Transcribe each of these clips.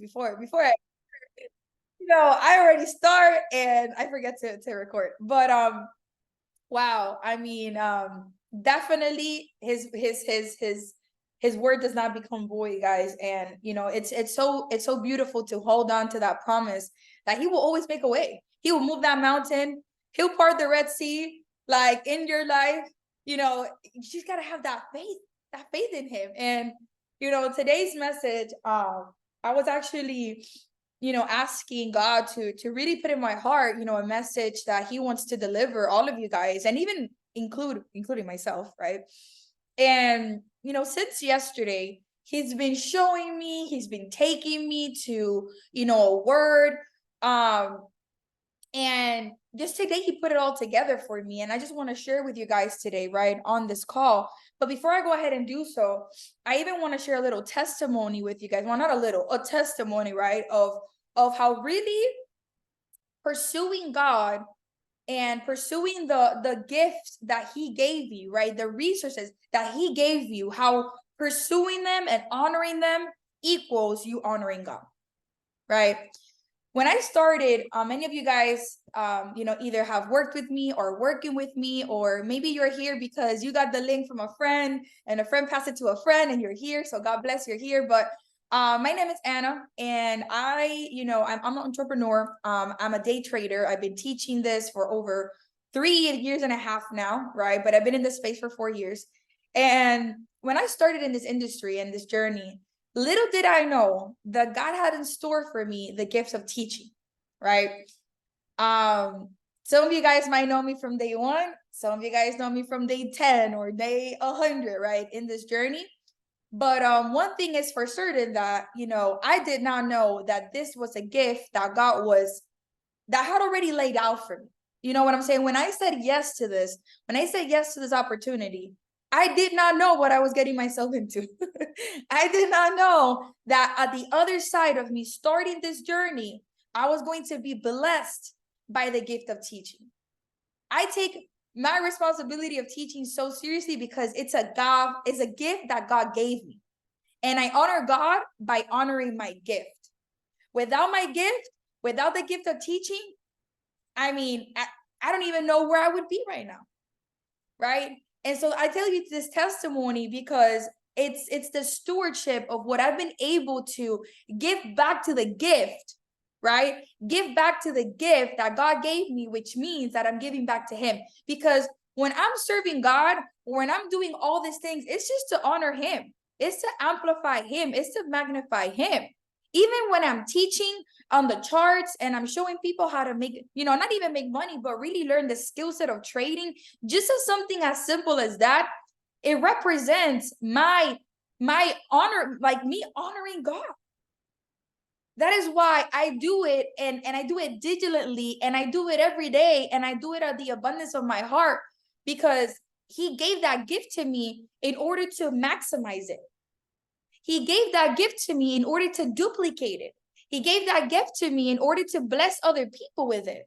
first before I, I already start and I forget to record. But wow, I mean, definitely his word does not become void, guys. And it's so beautiful to hold on to that promise that he will always make a way. He will move that mountain, he'll part the Red Sea, like in your life. You just gotta have that faith in him. And today's message, I was actually asking God to really put in my heart, a message that he wants to deliver all of you guys, and even including myself, right? And since yesterday, he's been showing me, he's been taking me to, a word. And just today he put it all together for me, and I just want to share with you guys today, right, on this call. But before I go ahead and do so, I even want to share a little testimony with you guys. Well, not a little, a testimony, right, of how really pursuing God and pursuing the gift that he gave you, right, the resources that he gave you, how pursuing them and honoring them equals you honoring God, right? When I started, many of you guys, either have worked with me or working with me, or maybe you're here because you got the link from a friend and a friend passed it to a friend and you're here. So God bless, you're here. But my name is Anna, and I'm an entrepreneur. I'm a day trader. I've been teaching this for over 3 years and a half now, right? But I've been in this space for 4 years. And when I started in this industry and this journey, little did I know that God had in store for me the gifts of teaching, right? Some of you guys might know me from day one. Some of you guys know me from day 10 or day 100, right, in this journey. But one thing is for certain, that I did not know that this was a gift that that had already laid out for me. You know what I'm saying? When I said yes to this, opportunity, I did not know what I was getting myself into. I did not know that at the other side of me starting this journey, I was going to be blessed by the gift of teaching. I take my responsibility of teaching so seriously because it's a gift that God gave me. And I honor God by honoring my gift. Without my gift, without the gift of teaching, I mean, I don't even know where I would be right now, right? And so I tell you this testimony because it's the stewardship of what I've been able to give back to the gift, right? Give back to the gift that God gave me, which means that I'm giving back to him. Because when I'm serving God, when I'm doing all these things, it's just to honor him. It's to amplify him. It's to magnify him. Even when I'm teaching on the charts and I'm showing people how to make, not even make money, but really learn the skill set of trading, just as something as simple as that, it represents my honor, like me honoring God. That is why I do it, and I do it diligently, and I do it every day, and I do it out of the abundance of my heart, because he gave that gift to me in order to maximize it. He gave that gift to me in order to duplicate it. He gave that gift to me in order to bless other people with it.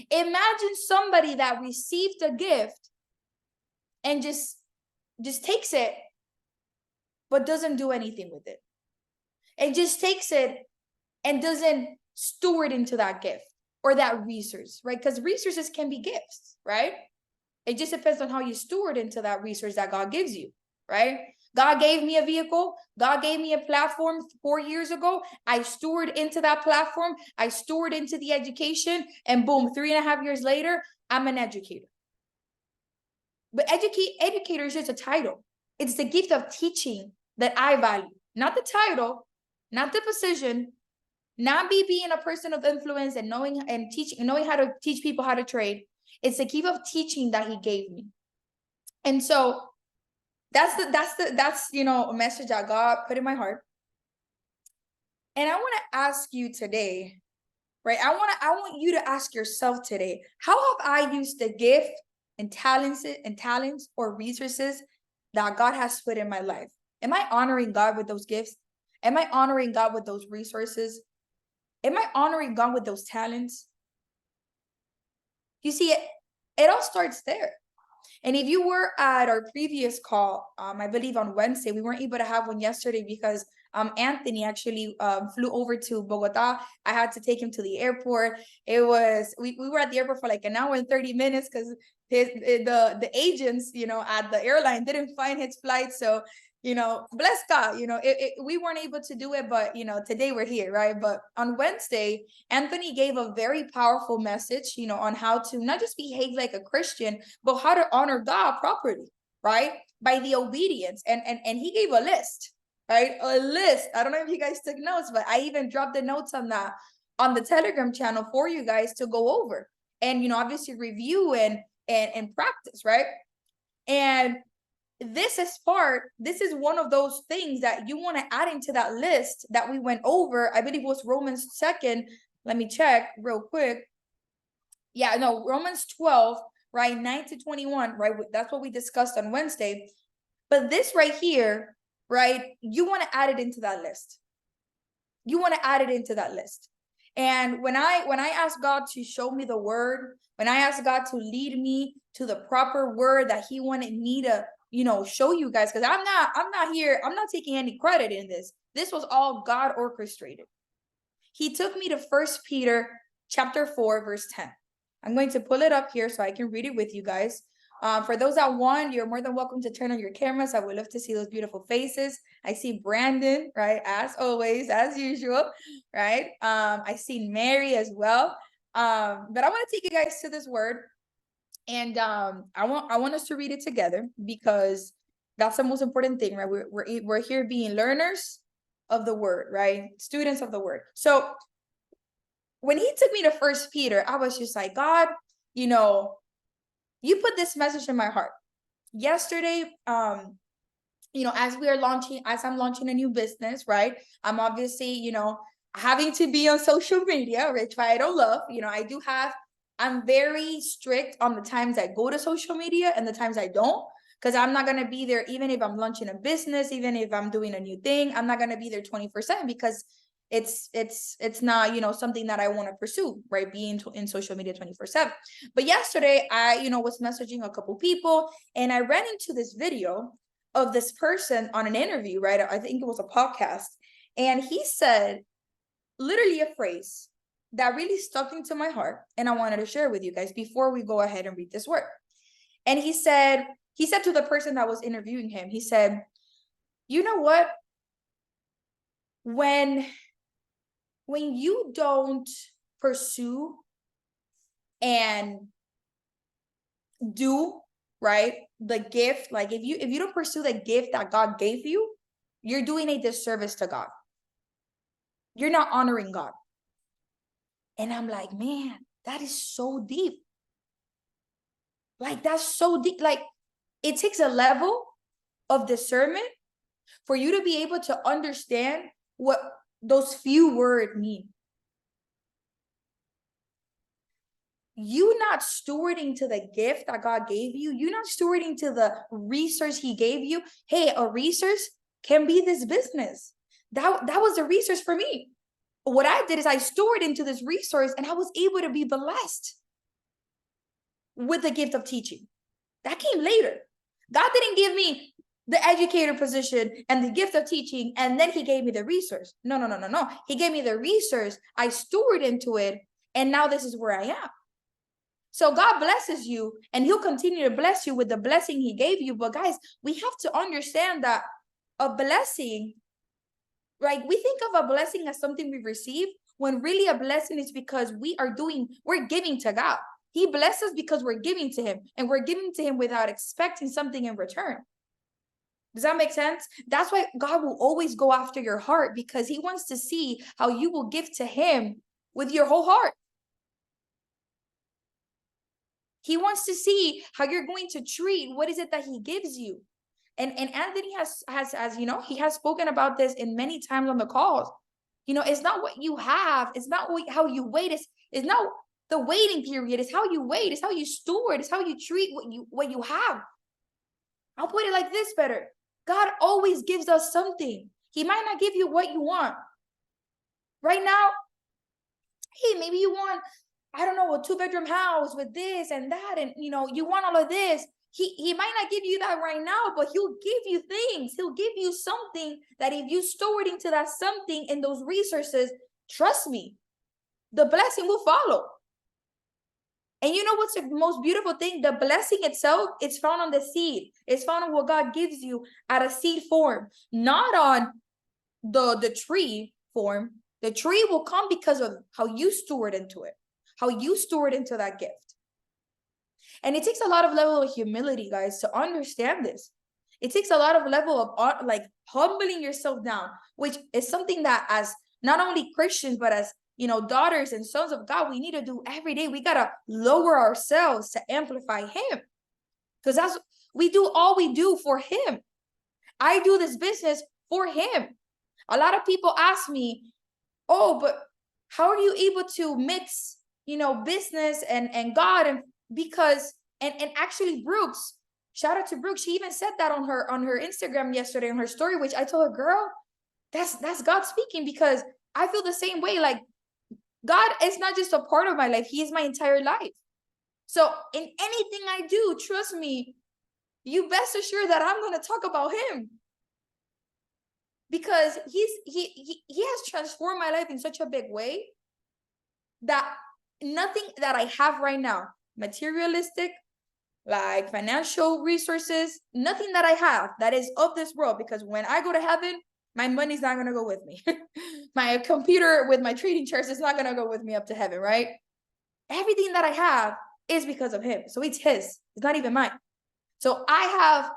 Imagine somebody that received a gift and just takes it, but doesn't do anything with it. And just takes it and doesn't steward into that gift or that resource, right? Because resources can be gifts, right? It just depends on how you steward into that resource that God gives you, right? God gave me a vehicle. God gave me a platform 4 years ago. I steward into that platform. I steward into the education, and boom, 3.5 years later, I'm an educator. But educator is just a title. It's the gift of teaching that I value, not the title, not the position, not being a person of influence and knowing how to teach people how to trade. It's the gift of teaching that he gave me. And so that's a message that God put in my heart. And I want to ask you today, right? I want you to ask yourself today, how have I used the gift and talents or resources that God has put in my life? Am I honoring God with those gifts? Am I honoring God with those resources? Am I honoring God with those talents? You see, it all starts there. And if you were at our previous call, I believe on Wednesday, we weren't able to have one yesterday because Anthony actually flew over to Bogota. I had to take him to the airport. It was, we were at the airport for like an hour and 30 minutes because the agents, you know, at the airline didn't find his flight. So, you know, bless God, you know, we weren't able to do it, but, you know, today we're here, right? But on Wednesday, Anthony gave a very powerful message, you know, on how to not just behave like a Christian, but how to honor God properly, right? By the obedience. And he gave a list, right? A list. I don't know if you guys took notes, but I even dropped the notes on that on the Telegram channel for you guys to go over and, you know, obviously review and practice, right? And this is one of those things that you want to add into that list that we went over. I believe it was Romans 2nd. Let me check real quick. Yeah, no, Romans 12, right? 9 to 21, right? That's what we discussed on Wednesday. But this right here, right? You want to add it into that list. You want to add it into that list. And when I ask God to show me the word, when I ask God to lead me to the proper word that he wanted me to, you know, show you guys, because I'm not here, I'm not taking any credit in this. This was all God orchestrated. He took me to 1 Peter chapter 4, verse 10. I'm going to pull it up here so I can read it with you guys. For those that want, you're more than welcome to turn on your cameras. I would love to see those beautiful faces. I see Brandon, right? As always, as usual, right? I see Mary as well. But I want to take you guys to this word. And I want us to read it together because that's the most important thing, right? We're here being learners of the word, right? Students of the word. So when he took me to 1 Peter, I was just like, God, you know, you put this message in my heart. Yesterday, you know, as I'm launching a new business, right? I'm obviously, you know, having to be on social media, which I don't love. You know, I'm very strict on the times I go to social media and the times I don't, because I'm not going to be there even if I'm launching a business, even if I'm doing a new thing. I'm not going to be there 24/7 because it's not, you know, something that I want to pursue, right? Being in social media 24/7. But yesterday I, you know, was messaging a couple people and I ran into this video of this person on an interview, right? I think it was a podcast. And he said literally a phrase that really stuck into my heart. And I wanted to share with you guys before we go ahead and read this word. And he said to the person that was interviewing him, he said, you know what? When you don't pursue and do, right, the gift, like if you don't pursue the gift that God gave you, you're doing a disservice to God. You're not honoring God. And I'm like, man, that is so deep. Like, that's so deep. Like, it takes a level of discernment for you to be able to understand what those few words mean. You not stewarding to the gift that God gave you. You not stewarding to the resource he gave you. Hey, a resource can be this business. That was a resource for me. What I did is I stored into this resource and I was able to be blessed with the gift of teaching. That came later. God didn't give me the educator position and the gift of teaching and then he gave me the resource. No. He gave me the resource. I stored into it and now this is where I am. So God blesses you and he'll continue to bless you with the blessing he gave you. But guys, we have to understand that a blessing, right? We think of a blessing as something we receive when really a blessing is because we're giving to God. He blesses because we're giving to him and we're giving to him without expecting something in return. Does that make sense? That's why God will always go after your heart because he wants to see how you will give to him with your whole heart. He wants to see how you're going to treat what is it that he gives you. And Anthony has, you know, he has spoken about this in many times on the calls. You know, it's not what you have. It's not how you wait. It's not the waiting period. It's how you wait. It's how you steward. It's how you treat what you have. I'll put it like this better. God always gives us something. He might not give you what you want. Right now, hey, maybe you want, I don't know, a 2-bedroom house with this and that, and you know, you want all of this. he might not give you that right now, but he'll give you things. He'll give you something that if you steward into that something and those resources, trust me, the blessing will follow. And you know what's the most beautiful thing? The blessing itself, it's found on the seed. It's found on what God gives you at a seed form, not on the tree form. The tree will come because of how you steward into it, how you steward into that gift. And it takes a lot of level of humility, guys, to understand this. It takes a lot of level of like humbling yourself down, which is something that as not only Christians, but as, you know, daughters and sons of God, we need to do every day. We got to lower ourselves to amplify him, because that's, we do all we do for him. I do this business for him. A lot of people ask me, oh, but how are you able to mix, you know, business and God? And because, and actually Brooks, shout out to Brooks, she even said that on her Instagram yesterday on her story, which I told her, girl, that's God speaking, because I feel the same way. Like, God is not just a part of my life, he is my entire life. So in anything I do, trust me, you best assure that I'm going to talk about him, because he has transformed my life in such a big way that nothing that I have right now, materialistic, like financial resources, nothing that I have that is of this world, because when I go to heaven, my money's not going to go with me. My computer with my trading charts is not going to go with me up to heaven, right? Everything that I have is because of him. So it's his. It's not even mine. So I have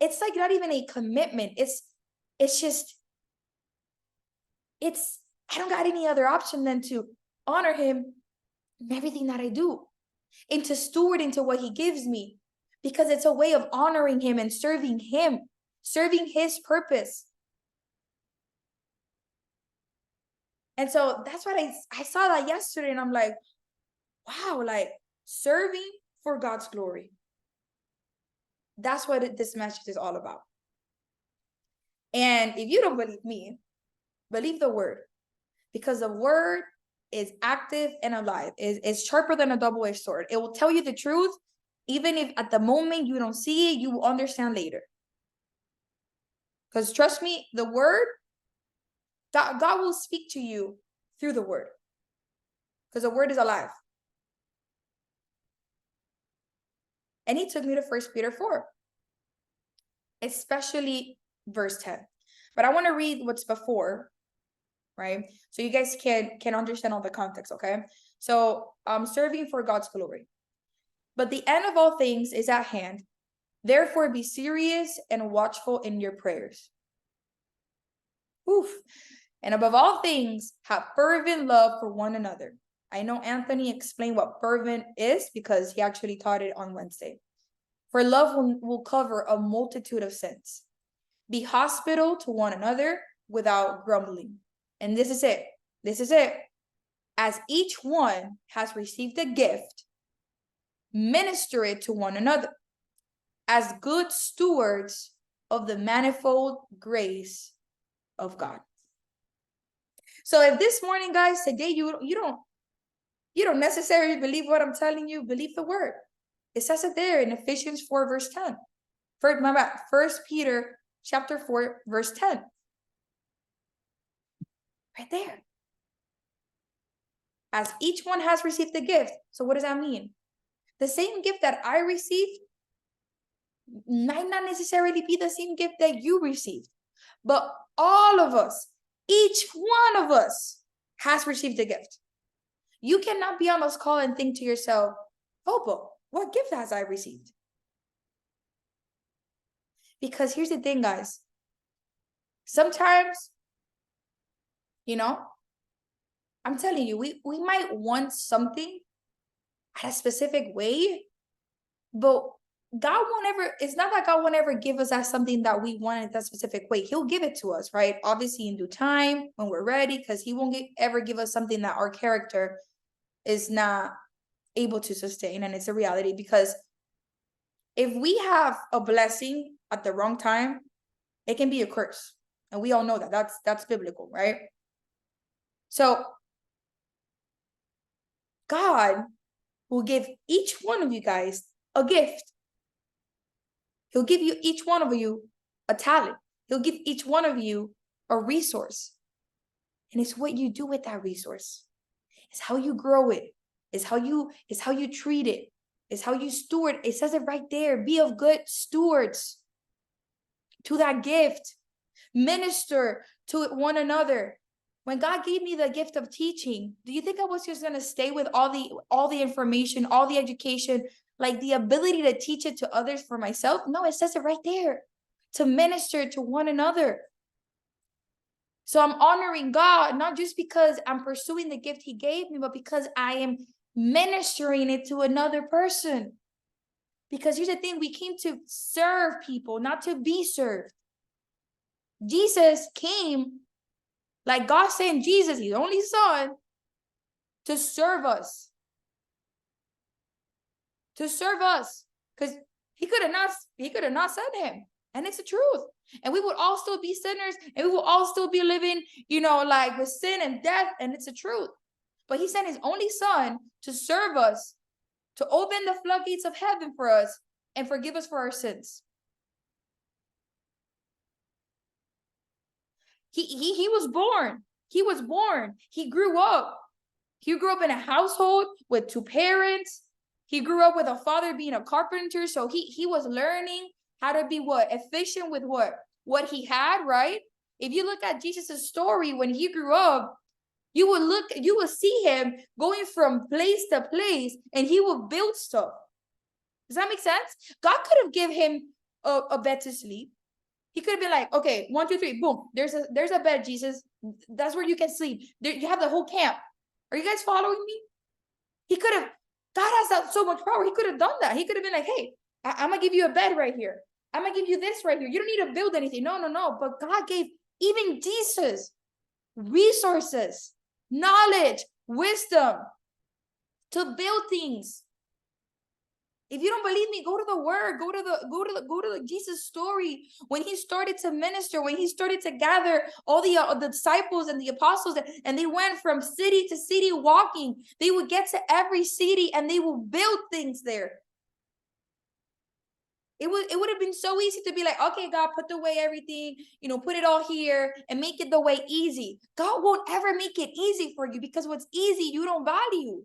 it's like not even a commitment. It's just, I don't got any other option than to honor him in everything that I do, and to steward into what he gives me, because it's a way of honoring him and serving his purpose. And so that's what I saw that yesterday, and I'm like, wow, like serving for God's glory. That's what this message is all about. And if you don't believe me, believe the word, because the word is active and alive. It's sharper than a double-edged sword. It will tell you the truth, even if at the moment you don't see it, you will understand later. Because trust me, the word, God will speak to you through the word, because the word is alive. And he took me to 1 Peter 4, especially verse 10. But I want to read what's before, right? So you guys can understand all the context, okay? So serving for God's glory. But the end of all things is at hand. Therefore, be serious and watchful in your prayers. Oof. And above all things, have fervent love for one another. I know Anthony explained what fervent is because he actually taught it on Wednesday. For love will cover a multitude of sins. Be hospitable to one another without grumbling. And this is it. This is it. As each one has received a gift, minister it to one another as good stewards of the manifold grace of God. So if this morning, guys, today you don't necessarily believe what I'm telling you, believe the word. It says it there in Ephesians 4 verse 10. First Peter chapter 4 verse 10. Right there. As each one has received a gift. So what does that mean? The same gift that I received might not necessarily be the same gift that you received. But all of us, each one of us has received a gift. You cannot be on this call and think to yourself, oh, but what gift has I received? Because here's the thing, guys. Sometimes, you know, I'm telling you, we might want something at a specific way, but God won't ever, it's not that God won't ever give us that something that we want in that specific way. He'll give it to us, right? Obviously in due time, when we're ready, because he won't ever give us something that our character is not able to sustain. And it's a reality, because if we have a blessing at the wrong time, it can be a curse. And we all know that. That's biblical, right? So God will give each one of you guys a gift. He'll give you, each one of you, a talent. He'll give each one of you a resource. And it's what you do with that resource. It's how you grow it. It's how you treat it. It's how you steward. It says it right there. Be of good stewards to that gift. Minister to one another. When God gave me the gift of teaching, do you think I was just going to stay with all the information, all the education, like the ability to teach it to others for myself? No, it says it right there. To minister to one another. So I'm honoring God, not just because I'm pursuing the gift he gave me, but because I am ministering it to another person. Because here's the thing, we came to serve people, not to be served. Jesus came, like God sent Jesus, his only son, to serve us. To serve us. Because he could have not sent him. And it's the truth. And we would all still be sinners, and we will all still be living, like with sin and death, and it's the truth. But he sent his only son to serve us, to open the floodgates of heaven for us, and forgive us for our sins. He was born. He was born. He grew up. He grew up in a household with 2 parents. He grew up with a father being a carpenter. So he was learning how to be efficient with what he had, right? If you look at Jesus' story when he grew up, you will see him going from place to place, and he will build stuff. Does that make sense? God could have given him a bed to sleep. He could have been like, okay, 1, 2, 3, boom. There's a bed, Jesus. That's where you can sleep. There, you have the whole camp. Are you guys following me? He could have. God has so much power. He could have done that. He could have been like, hey, I'm gonna give you a bed right here. I'm gonna give you this right here. You don't need to build anything. No. But God gave even Jesus resources, knowledge, wisdom to build things. If you don't believe me, go to the word, go to the Jesus story. When he started to minister, when he started to gather all the disciples and the apostles, and they went from city to city walking, they would get to every city and they would build things there. It would have been so easy to be like, okay, God, put away everything, put it all here and make it the way easy. God won't ever make it easy for you, because what's easy, you don't value.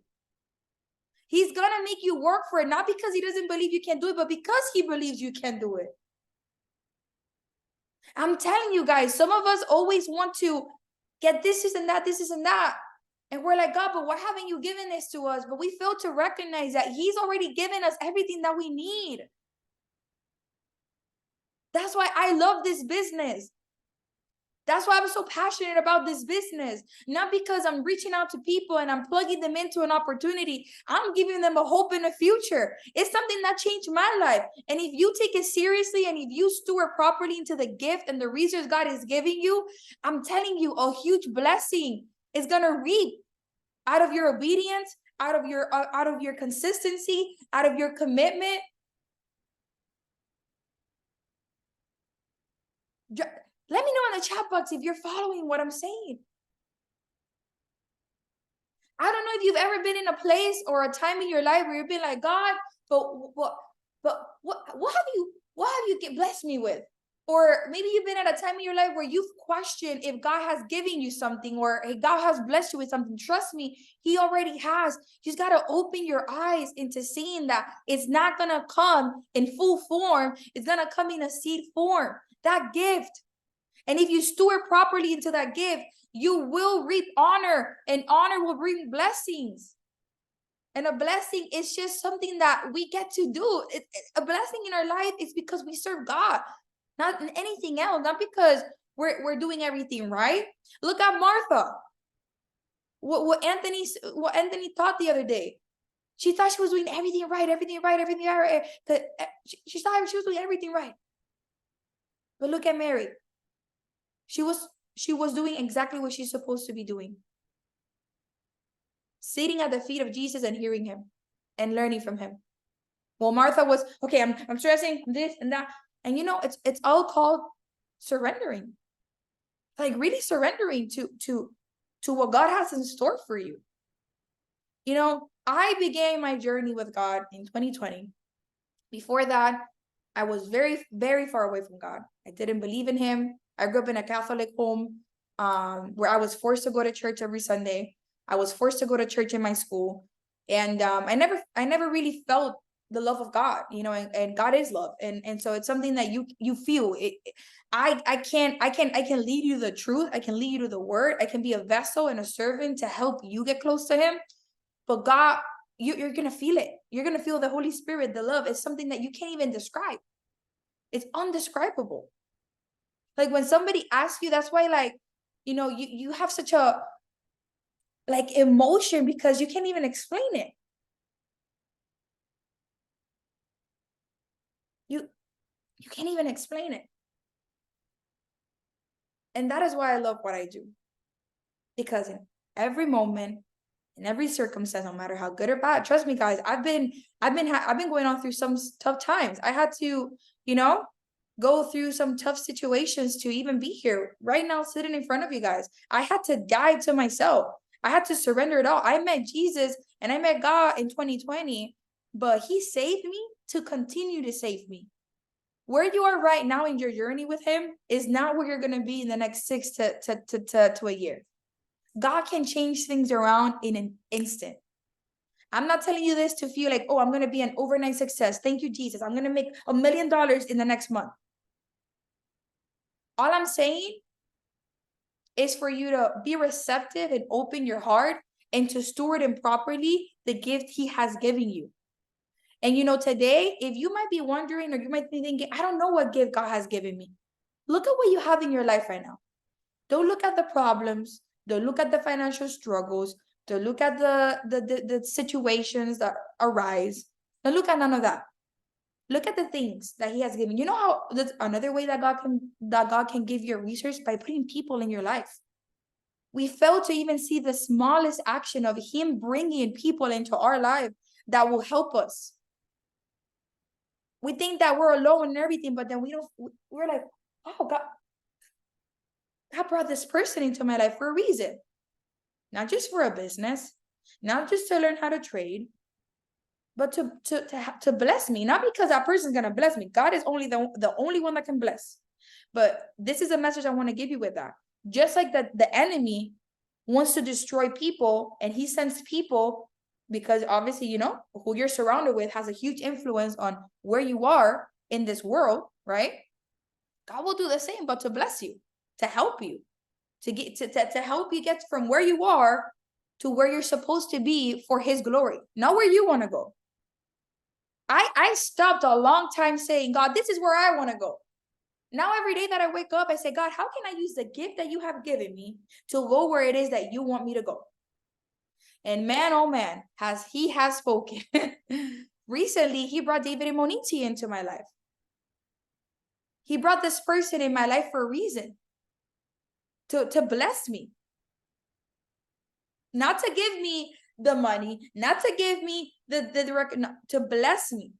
He's going to make you work for it, not because he doesn't believe you can do it, but because he believes you can do it. I'm telling you guys, some of us always want to get this and that. And we're like, God, but why haven't you given this to us? But we fail to recognize that he's already given us everything that we need. That's why I love this business. That's why I'm so passionate about this business. Not because I'm reaching out to people and I'm plugging them into an opportunity. I'm giving them a hope in the future. It's something that changed my life. And if you take it seriously and if you steward properly into the gift and the resource God is giving you, I'm telling you, a huge blessing is going to reap out of your obedience, out of your consistency, out of your commitment. Let me know in the chat box if you're following what I'm saying. I don't know if you've ever been in a place or a time in your life where you've been like, God, but what have you blessed me with? Or maybe you've been at a time in your life where you've questioned if God has given you something, or if God has blessed you with something. Trust me, he already has. You just got to open your eyes into seeing that it's not going to come in full form. It's going to come in a seed form. That gift. And if you steward properly into that gift, you will reap honor, and honor will bring blessings. And a blessing is just something that we get to do. A blessing in our life is because we serve God, not anything else, not because we're doing everything right. Look at Martha. What Anthony taught the other day. She thought she was doing everything right. She thought she was doing everything right. But look at Mary. She was doing exactly what she's supposed to be doing. Sitting at the feet of Jesus and hearing him and learning from him. Well, Martha was, okay, I'm stressing this and that. And it's all called surrendering. Like really surrendering to what God has in store for you. I began my journey with God in 2020. Before that, I was very, very far away from God. I didn't believe in him. I grew up in a Catholic home, where I was forced to go to church every Sunday. I was forced to go to church in my school. And I never really felt the love of God, and God is love. And so it's something that you feel it. I can lead you the truth. I can lead you to the word. I can be a vessel and a servant to help you get close to him. But God, you're gonna feel it. You're gonna feel the Holy Spirit, the love. It's something that you can't even describe. It's undescribable. Like when somebody asks you, that's why, like, you have such a like emotion because you can't even explain it. You can't even explain it. And that is why I love what I do. Because in every moment, in every circumstance, no matter how good or bad, trust me, guys, I've been going on through some tough times. I had to, go through some tough situations to even be here right now, sitting in front of you guys. I had to die to myself. I had to surrender it all. I met Jesus and I met God in 2020, but he saved me to continue to save me. Where you are right now in your journey with him is not where you're going to be in the next 6 to a year. God can change things around in an instant. I'm not telling you this to feel like, oh, I'm going to be an overnight success. Thank you, Jesus. I'm going to make $1 million in the next month. All I'm saying is for you to be receptive and open your heart and to steward him properly the gift he has given you. And today, if you might be wondering or you might be thinking, I don't know what gift God has given me. Look at what you have in your life right now. Don't look at the problems. Don't look at the financial struggles. Don't look at the situations that arise. Don't look at none of that. Look at the things that he has given. You know how that's another way that God can give you a resource by putting people in your life. We fail to even see the smallest action of him bringing people into our life that will help us. We think that we're alone and everything, but then we're like, oh, God brought this person into my life for a reason. Not just for a business, not just to learn how to trade, but to bless me. Not because that person's gonna bless me. God is only the only one that can bless. But this is a message I want to give you with that. Just like that, the enemy wants to destroy people, and he sends people because obviously, who you're surrounded with has a huge influence on where you are in this world, right? God will do the same, but to bless you, to help you, to help you get from where you are to where you're supposed to be for his glory, not where you want to go. I stopped a long time saying, God, this is where I want to go. Now, every day that I wake up, I say, God, how can I use the gift that you have given me to go where it is that you want me to go? And man, oh man, he has spoken. Recently, he brought David Imonitie into my life. He brought this person in my life for a reason. To bless me. Not to give me the money, not to give me the record, no, to bless me.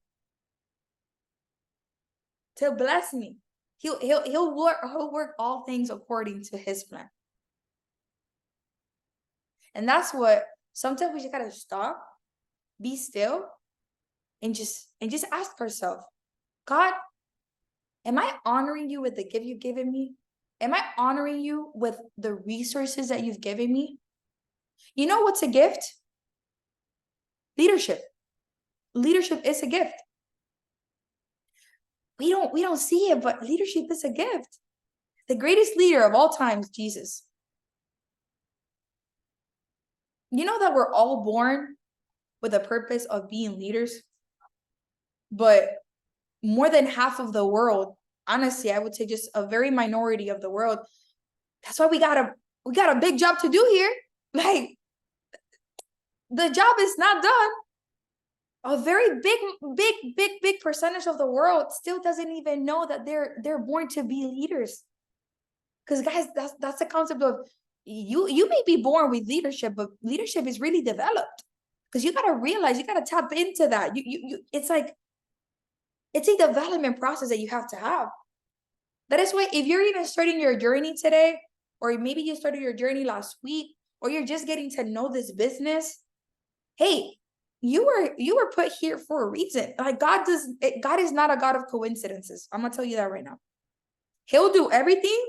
To bless me. He'll work all things according to his plan. And that's what sometimes we just gotta stop, be still, and just ask ourselves, God, am I honoring you with the gift you've given me? Am I honoring you with the resources that you've given me? You know what's a gift? Leadership. Leadership is a gift. We don't see it, but leadership is a gift. The greatest leader of all time is Jesus. You know that we're all born with a purpose of being leaders, but more than half of the world, honestly, I would say just a very minority of the world. That's why we got a big job to do here. Like, the job is not done. A very big percentage of the world still doesn't even know that they're born to be leaders. Because guys, that's the concept of you may be born with leadership, but leadership is really developed. Because you gotta realize, you gotta tap into that. It's like it's a development process that you have to have. That is why if you're even starting your journey today, or maybe you started your journey last week, or you're just getting to know this business, hey, you were put here for a reason. Like God is not a God of coincidences. I'm gonna tell you that right now. He'll do everything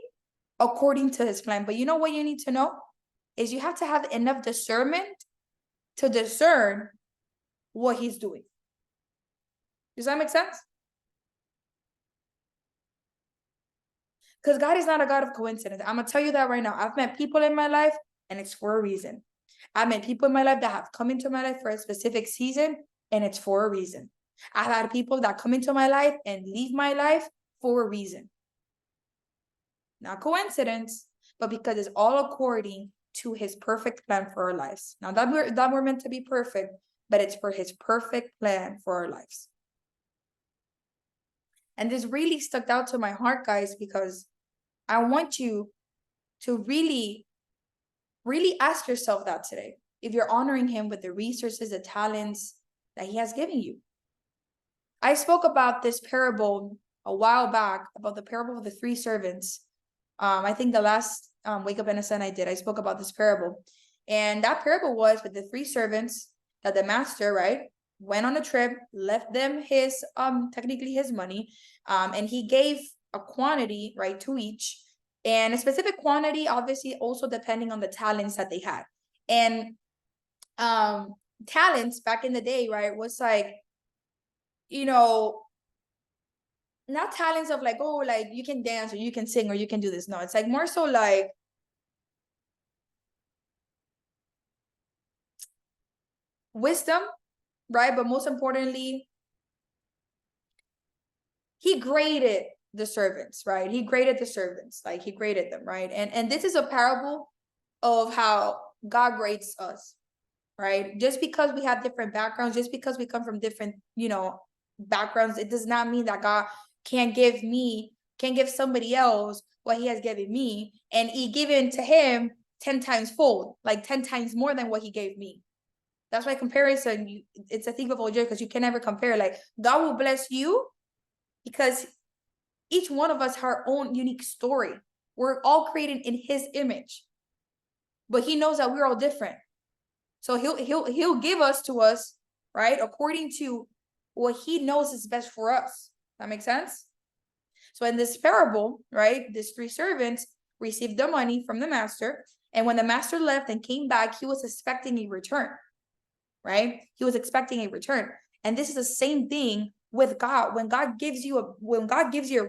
according to his plan. But you know what you need to know is you have to have enough discernment to discern what he's doing. Does that make sense? Because God is not a God of coincidence. I'm gonna tell you that right now. I've met people in my life, and it's for a reason. I've met people in my life that have come into my life for a specific season, and it's for a reason. I've had people that come into my life and leave my life for a reason. Not coincidence, but because it's all according to his perfect plan for our lives. Now that we're meant to be perfect, but it's for his perfect plan for our lives. And this really stuck out to my heart, guys, because I want you to really ask yourself that today. If you're honoring him with the resources, the talents that he has given you. I spoke about this parable a while back, about the parable of the three servants. I think the last Wake Up Innocent I did, I spoke about this parable. And that parable was with the three servants that the master, right, went on a trip, left them his, technically his money, and he gave a quantity, right, to each. And a specific quantity, obviously, also depending on the talents that they had. And talents back in the day, right, was like, you know, not talents of like, oh, like you can dance or you can sing or you can do this. No, it's like more so like wisdom, right? But most importantly, he graded the servants, right? He graded the servants, like he graded them, right? And this is a parable of how God grades us, right? Just because we have different backgrounds, just because we come from different, backgrounds, it does not mean that God can't give somebody else what he has given me, and he given to him 10 times fold, like 10 times more than what he gave me. That's why comparison, it's a thief of all joy, because you can never compare. Like God will bless you because each one of us have our own unique story. We're all created in his image, but he knows that we're all different. So he'll give us to us, right, according to what he knows is best for us. That makes sense? So in this parable, right, these three servants received the money from the master, and when the master left and came back, he was expecting a return, right? He was expecting a return. And this is the same thing with God. When God gives you a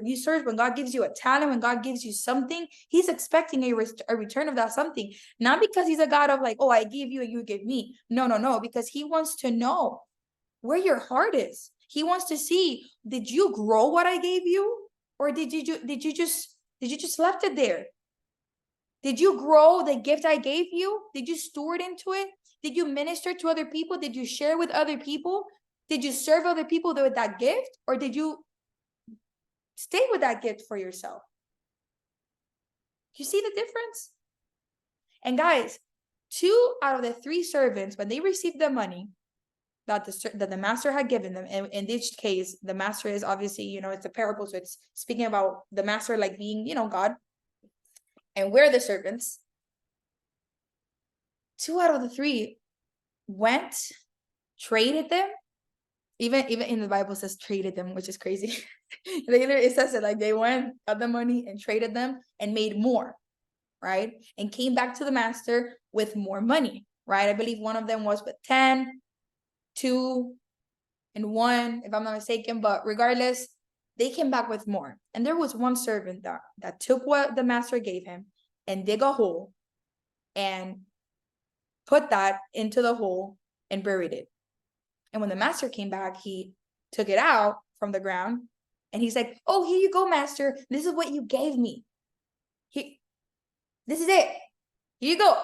resource, when God gives you a talent, when God gives you something, he's expecting a return of that something. Not because he's a God of like, oh, I give you and you give me. No, because he wants to know where your heart is. He wants to see, did you grow what I gave you? Or did you just left it there? Did you grow the gift I gave you? Did you steward into it? Did you minister to other people? Did you share with other people? Did you serve other people with that gift? Or did you stay with that gift for yourself? You see the difference? And guys, 2 out of the 3 servants, when they received the money that the master had given them, and in this case, the master is obviously, it's a parable, so it's speaking about the master like being, God, and we're the servants. 2 out of the 3 went, traded them. Even in the Bible says traded them, which is crazy. Later it says it like they went, got the money and traded them and made more, right? And came back to the master with more money, right? I believe one of them was with 10, 2, and 1, if I'm not mistaken. But regardless, they came back with more. And there was one servant that took what the master gave him and dig a hole and put that into the hole and buried it. And when the master came back, he took it out from the ground and he's like, oh, here you go, master. This is what you gave me. This is it. Here you go.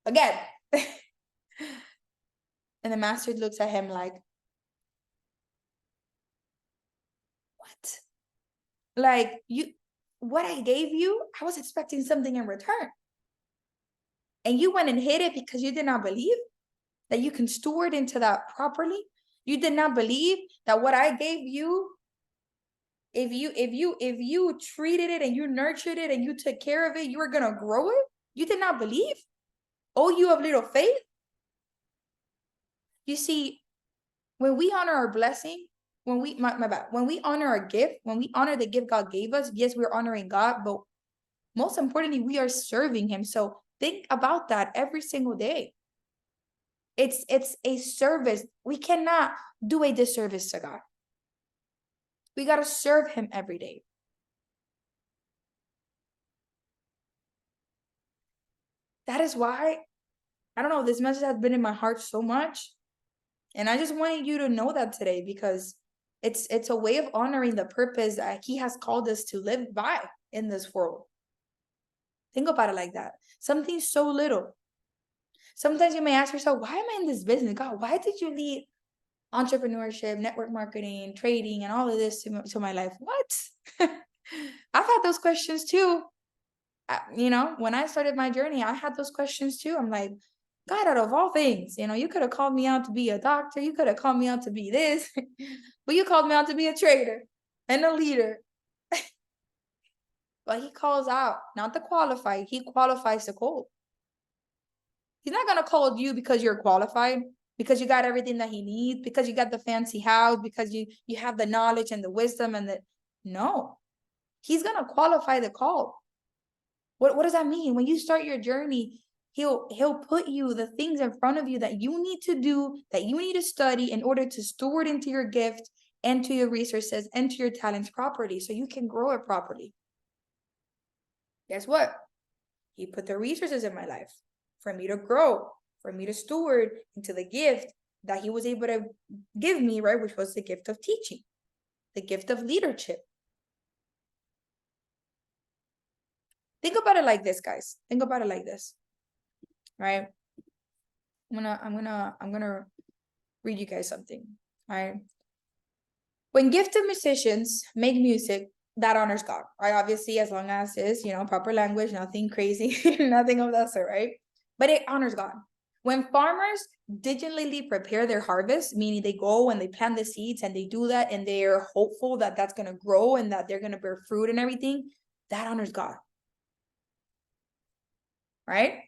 Again. And the master looks at him like, what? Like, what I gave you, I was expecting something in return. And you went and hid it because you did not believe that you can steward into that properly. You did not believe that what I gave you, if you treated it and you nurtured it and you took care of it, you were gonna grow it. You did not believe. Oh, you have little faith. You see, when we honor our blessing, when we, my bad, when we honor our gift, when we honor the gift God gave us, yes, we're honoring God, but most importantly, we are serving him. So think about that every single day. It's a service. We cannot do a disservice to God. We got to serve him every day. That is why, I don't know, this message has been in my heart so much. And I just wanted you to know that today, because it's a way of honoring the purpose that he has called us to live by in this world. Think about it like that. Something so little. Sometimes you may ask yourself, why am I in this business? God, why did you lead entrepreneurship, network marketing, trading, and all of this to my life? What? I've had those questions too. You know, when I started my journey, I had those questions too. I'm like, God, out of all things, you know, you could have called me out to be a doctor. You could have called me out to be this, but you called me out to be a trader and a leader. But he calls out, not the qualified. He qualifies the called. He's not going to call you because you're qualified, because you got everything that he needs, because you got the fancy house, because you have the knowledge and the wisdom and the, no. He's going to qualify the call. What does that mean? When you start your journey, he'll put you the things in front of you that you need to do, that you need to study in order to steward into your gift and to your resources and to your talents properly, so you can grow it properly. Guess what? He put the resources in my life for me to grow, for me to steward into the gift that he was able to give me, right? Which was the gift of teaching, the gift of leadership. Think about it like this, guys. Think about it like this, right? I'm gonna read you guys something, right? When gifted musicians make music, that honors God, right? Obviously, as long as it's, you know, proper language, nothing crazy, nothing of that sort, right? But it honors God. When farmers diligently prepare their harvest, meaning they go and they plant the seeds and they do that and they're hopeful that that's going to grow and that they're going to bear fruit and everything, that honors God. Right?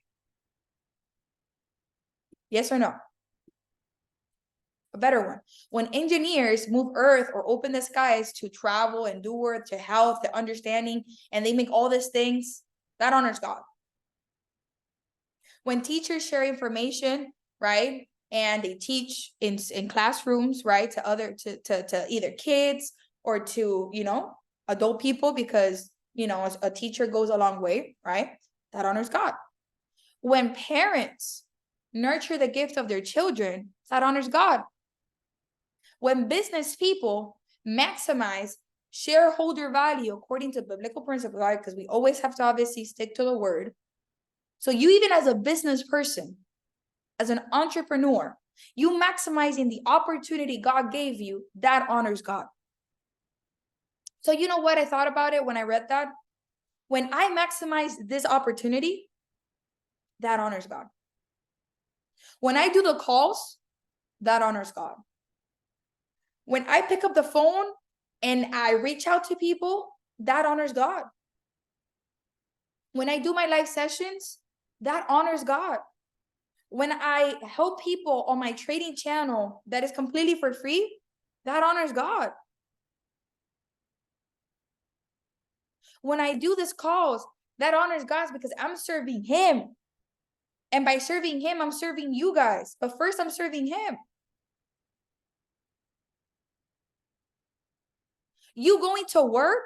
Yes or no? A better one. When engineers move earth or open the skies to travel, endure, to health, to understanding, and they make all these things, that honors God. When teachers share information, right, and they teach in classrooms, right, to either kids or to, you know, adult people, because, you know, a teacher goes a long way, right? That honors God. When parents nurture the gift of their children, that honors God. When business people maximize shareholder value according to biblical principles, right? Because we always have to obviously stick to the word. So you, even as a business person, as an entrepreneur, you maximizing the opportunity God gave you, that honors God. So you know what I thought about it when I read that? When I maximize this opportunity, that honors God. When I do the calls, that honors God. When I pick up the phone and I reach out to people, that honors God. When I do my live sessions, that honors God. When I help people on my trading channel that is completely for free, that honors God. When I do these calls, that honors God, because I'm serving him. And by serving him, I'm serving you guys. But first, I'm serving him. You going to work,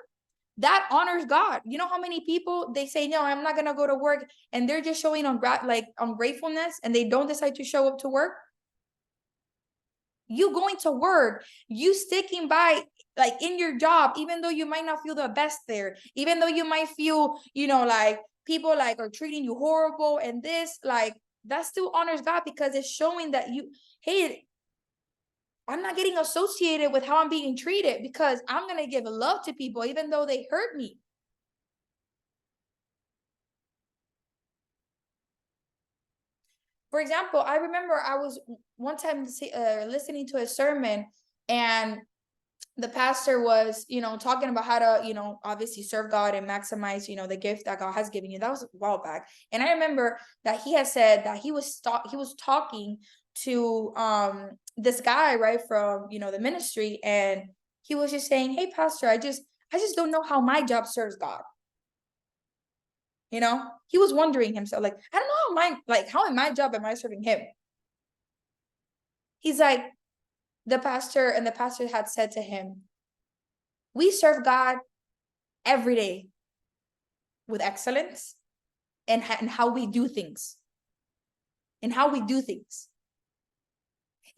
that honors God. You know how many people, they say, no, I'm not going to go to work, and they're just showing ungratefulness, and they don't decide to show up to work? You going to work, you sticking by, like, in your job, even though you might not feel the best there, even though you might feel, you know, like people like are treating you horrible, and this, like, that still honors God, because it's showing that you, hey, I'm not getting associated with how I'm being treated, because I'm going to give love to people even though they hurt me. For example, I remember I was one time listening to a sermon, and the pastor was, you know, talking about how to, you know, obviously serve God and maximize, you know, the gift that God has given you. That was a while back. And I remember that he had said that he was talking to this guy, right, from, you know, the ministry, and he was just saying, "Hey, pastor, I just don't know how my job serves God." You know, he was wondering himself, like, I don't know how how in my job am I serving him? He's like, the pastor had said to him, "We serve God every day with excellence and how we do things. And how we do things.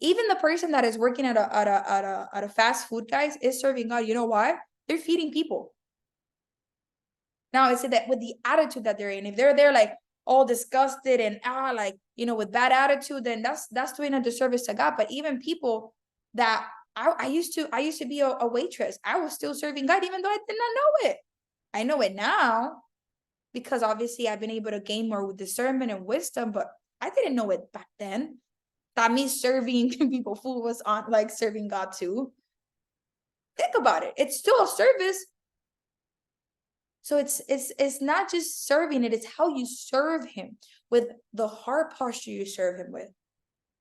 Even the person that is working at a fast food, guys, is serving God. You know why? They're feeding people. Now I said that with the attitude that they're in, if they're there like all disgusted and like, you know, with bad attitude, then that's doing a disservice to God. But even people that I used to be a waitress, I was still serving God, even though I did not know it. I know it now because obviously I've been able to gain more discernment and wisdom, but I didn't know it back then. That me serving people food was on like serving God too. Think about it. It's still a service. So it's not just serving it, it's how you serve him with the heart posture you serve him with.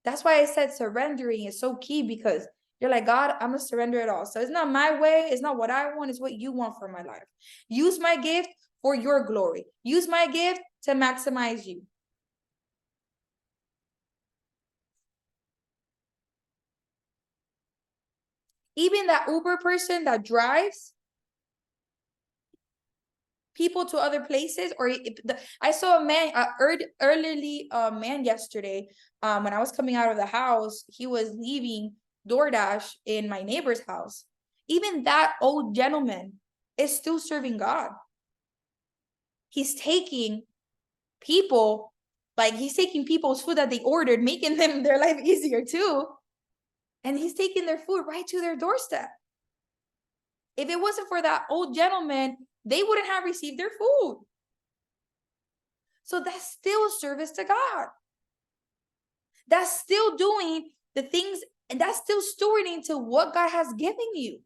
That's why I said surrendering is so key, because you're like, God, I'm gonna surrender it all. So it's not my way, it's not what I want, it's what you want for my life. Use my gift for your glory. Use my gift to maximize you. Even that Uber person that drives people to other places, or I saw a man, elderly man yesterday. When I was coming out of the house, he was leaving DoorDash in my neighbor's house. Even that old gentleman is still serving God. He's taking people, like he's taking people's food that they ordered, making them their life easier too. And he's taking their food right to their doorstep. If it wasn't for that old gentleman, they wouldn't have received their food. So that's still service to God. That's still doing the things, and that's still stewarding to what God has given you.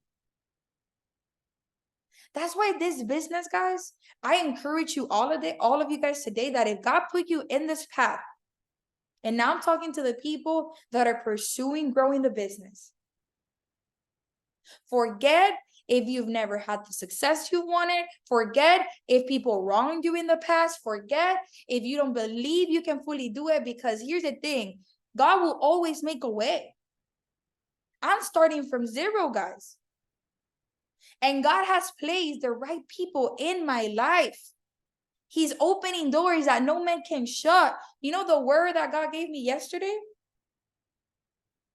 That's why this business, guys, I encourage you all of you guys today, that if God put you in this path, and now I'm talking to the people that are pursuing growing the business. Forget if you've never had the success you wanted. Forget if people wronged you in the past. Forget if you don't believe you can fully do it, because here's the thing, God will always make a way. I'm starting from zero, guys. And God has placed the right people in my life. He's opening doors that no man can shut. You know the word that God gave me yesterday?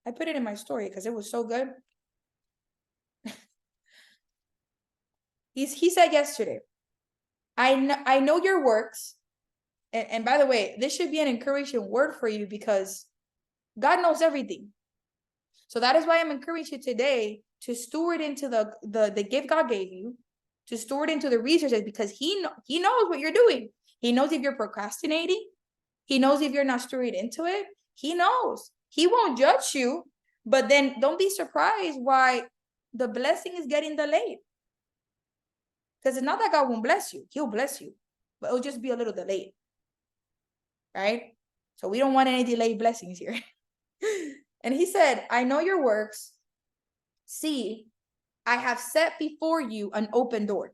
I put it in my story because it was so good. He said yesterday, I know your works. And by the way, this should be an encouraging word for you, because God knows everything. So that is why I'm encouraging you today to steward into the gift God gave you, to steward into the resources, because he knows what you're doing. He knows if you're procrastinating. He knows if you're not stewarding into it. He knows. He won't judge you, but then don't be surprised why the blessing is getting delayed. Because it's not that God won't bless you. He'll bless you, but it'll just be a little delayed. Right? So we don't want any delayed blessings here. And he said, I know your works. See, I have set before you an open door,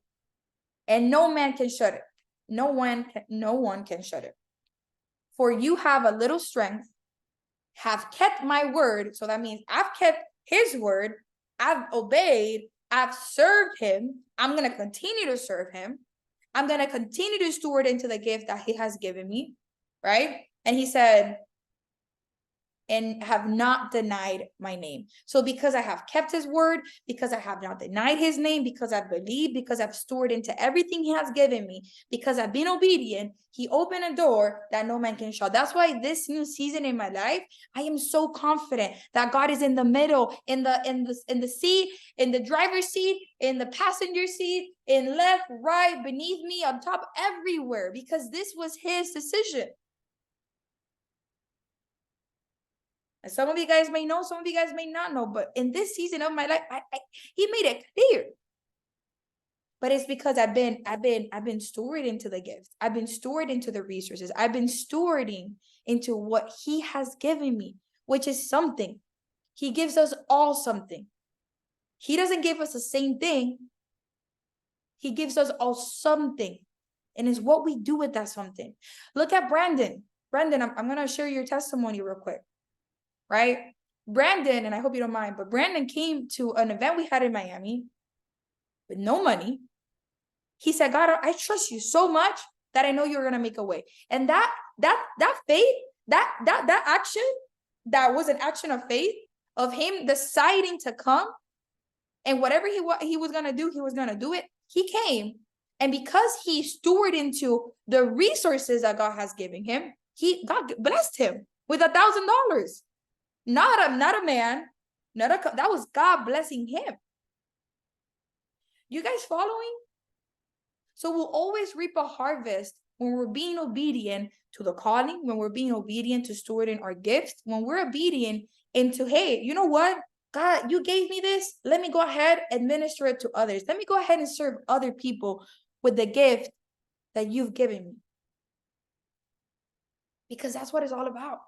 and no man can shut it. No one can shut it. For you have a little strength, have kept my word. So that means I've kept his word. I've obeyed. I've served him. I'm going to continue to serve him. I'm going to continue to steward into the gift that he has given me. Right? And he said, and have not denied my name. So because I have kept his word, because I have not denied his name, because I believe, because I've stored into everything he has given me, because I've been obedient, he opened a door that no man can shut. That's why this new season in my life, I am so confident that God is in the middle, in the seat, in the driver's seat, in the passenger seat, in left, right, beneath me, on top, everywhere, because this was his decision. And some of you guys may know, some of you guys may not know, but in this season of my life, he made it clear. But it's because I've been stewarding into the gifts. I've been stewarding into the resources. I've been stewarding into what he has given me which is something. He gives us all something. He doesn't give us the same thing. He gives us all something. And it's what we do with that something. Look at Brandon. Brandon, I'm going to share your testimony real quick. Right? Brandon, and I hope you don't mind, but Brandon came to an event we had in Miami with no money. He said, God, I trust you so much that I know you're going to make a way. And that faith, that action, that was an action of faith, of him deciding to come, and whatever he was going to do, he was going to do it. He came. And because he stewarded into the resources that God has given him, God blessed him with $1,000. Not a man, that was God blessing him. You guys following? So we'll always reap a harvest when we're being obedient to the calling, when we're being obedient to stewarding our gifts, when we're obedient into, hey, you know what? God, you gave me this. Let me go ahead and minister it to others. Let me go ahead and serve other people with the gift that you've given me. Because that's what it's all about.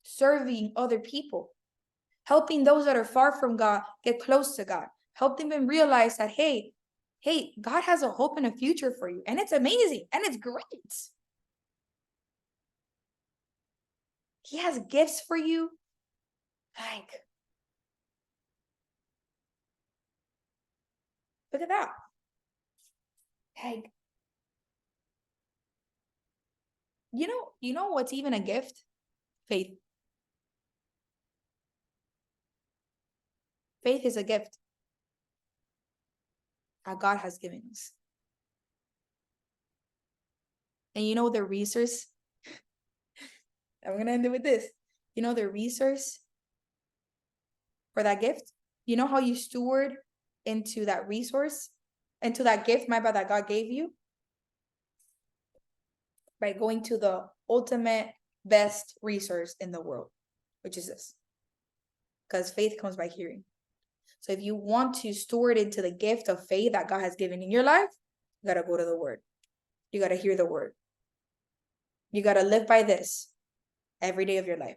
Serving other people. Helping those that are far from God get close to God. Helping them realize that, hey, God has a hope and a future for you. And it's amazing. And it's great. He has gifts for you. Like, look at that. Like, you know what's even a gift? Faith. Faith is a gift that God has given us. And you know the resource? I'm going to end it with this. You know the resource for that gift? You know how you steward into that resource, into that gift, that God gave you? By going to the ultimate best resource in the world, which is this. Because faith comes by hearing. So if you want to steward into the gift of faith that God has given in your life, you got to go to the word. You got to hear the word. You got to live by this every day of your life.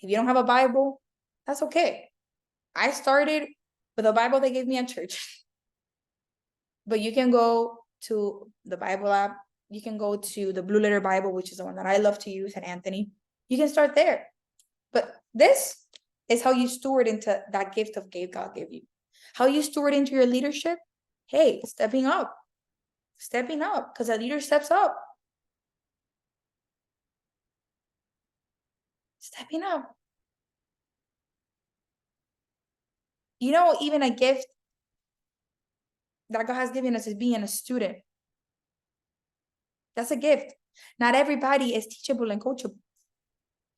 If you don't have a Bible, that's okay. I started with a Bible they gave me at church. But you can go to the Bible app. You can go to the Blue Letter Bible, which is the one that I love to use, and Anthony. You can start there. But this is how you steward into that gift of faith God gave you. How you steward into your leadership? Hey, stepping up. Stepping up, because a leader steps up. Stepping up. You know, even a gift that God has given us is being a student. That's a gift. Not everybody is teachable and coachable.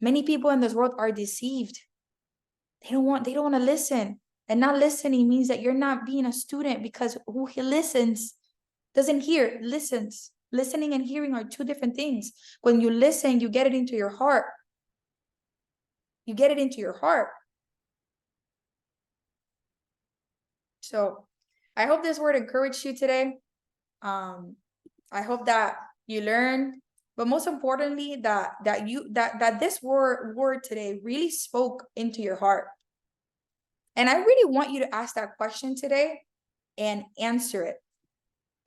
Many people in this world are deceived. They don't want to listen. And not listening means that you're not being a student, because who listens doesn't hear, listens. Listening and hearing are two different things. When you listen, you get it into your heart. You get it into your heart. So I hope this word encouraged you today. I hope that you learned, but most importantly, that this word today really spoke into your heart. And I really want you to ask that question today and answer it.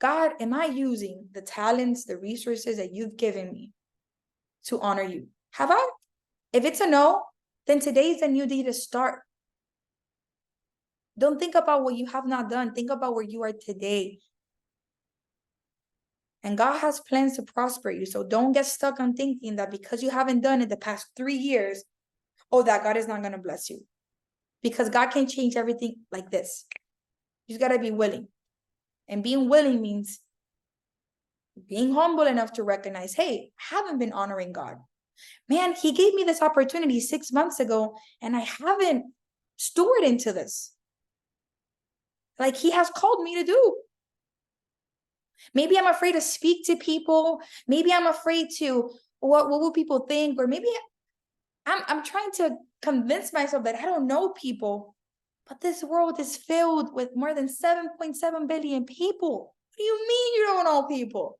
God, am I using the talents, the resources that you've given me to honor you? Have I? If it's a no, then today's a new day to start. Don't think about what you have not done. Think about where you are today. And God has plans to prosper you. So don't get stuck on thinking that because you haven't done it the past 3 years, that God is not going to bless you. Because God can change everything like this. You just got to be willing. And being willing means being humble enough to recognize, hey, I haven't been honoring God. Man, he gave me this opportunity 6 months ago, and I haven't stewarded into this. Like he has called me to do. Maybe I'm afraid to speak to people. Maybe I'm afraid to, what will people think? Or maybe I'm trying to convince myself that I don't know people. But this world is filled with more than 7.7 billion people. What do you mean you don't know people?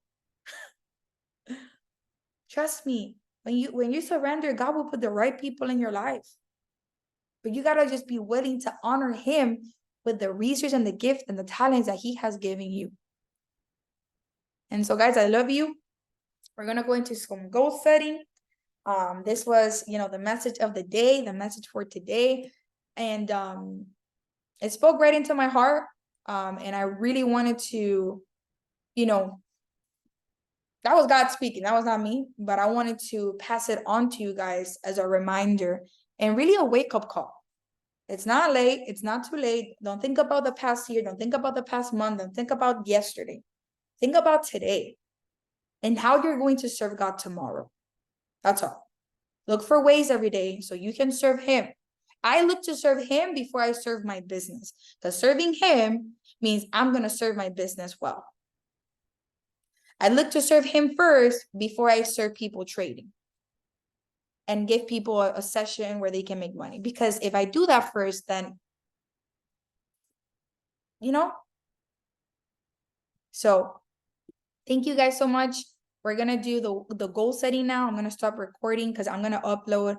Trust me, When you surrender, God will put the right people in your life. But you gotta just be willing to honor him with the resource and the gift and the talents that he has given you. And so, guys, I love you. We're gonna go into some goal setting. This was, the message of the day, the message for today. And it spoke right into my heart. And I really wanted to, that was God speaking. That was not me, but I wanted to pass it on to you guys as a reminder and really a wake-up call. It's not late. It's not too late. Don't think about the past year. Don't think about the past month. Don't think about yesterday. Think about today and how you're going to serve God tomorrow. That's all. Look for ways every day so you can serve him. I look to serve him before I serve my business, because serving him means I'm going to serve my business well. I look to serve him first before I serve people trading and give people a session where they can make money. Because if I do that first, then, so thank you guys so much. We're going to do the goal setting now. I'm going to stop recording because I'm going to upload